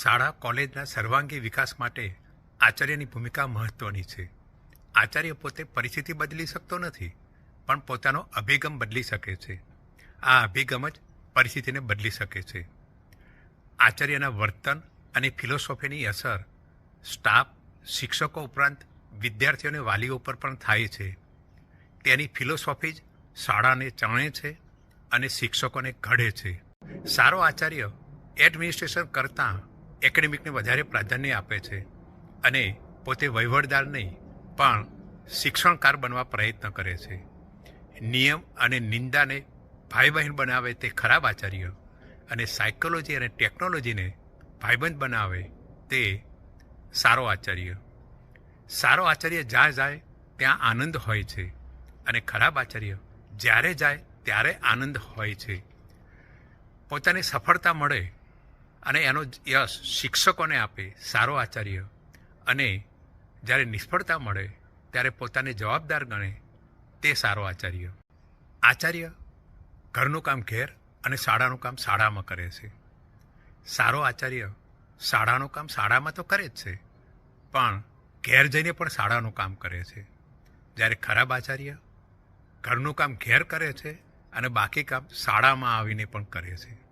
શાળા કોલેજના સર્વાંગી વિકાસ માટે આચાર્યની ભૂમિકા મહત્ત્વની છે. આચાર્ય પોતે પરિસ્થિતિ બદલી શકતો નથી, પણ પોતાનો અભિગમ બદલી શકે છે. આ અભિગમ જ પરિસ્થિતિને બદલી શકે છે. આચાર્યના વર્તન અને ફિલોસોફીની અસર સ્ટાફ, શિક્ષકો ઉપરાંત વિદ્યાર્થીઓ અને વાલીઓ પર પણ થાય છે. તેની ફિલોસોફી જ શાળાને ચણે છે અને શિક્ષકોને ઘડે છે. સારો આચાર્ય એડમિનિસ્ટ્રેશન કરતાં એકેડેમિકને વધારે પ્રાધાન્ય આપે છે અને પોતે વહીવટદાર નહીં પણ શિક્ષણકાર બનવા પ્રયત્ન કરે છે. નિયમ અને નિંદાને ભાઈ બહેન બનાવે તે ખરાબ આચાર્ય અને સાયકોલોજી અને ટેકનોલોજીને ભાઈબંધ બનાવે તે સારો આચાર્ય. સારો આચાર્ય જ્યાં જાય ત્યાં આનંદ હોય છે અને ખરાબ આચાર્ય જ્યારે જાય ત્યારે આનંદ હોય છે. પોતાની સફળતા મળે અને એનો યશ શિક્ષકોને આપે સારો આચાર્ય, અને જ્યારે નિષ્ફળતા મળે ત્યારે પોતાને જવાબદાર ગણે તે સારો આચાર્ય. આચાર્ય ઘરનું કામ ઘેર અને શાળાનું કામ શાળામાં કરે છે. સારો આચાર્ય શાળાનું કામ શાળામાં તો કરે જ છે, પણ ઘેર જઈને પણ શાળાનું કામ કરે છે. જ્યારે ખરાબ આચાર્ય ઘરનું કામ ઘેર કરે છે અને બાકી કામ શાળામાં આવીને પણ કરે છે.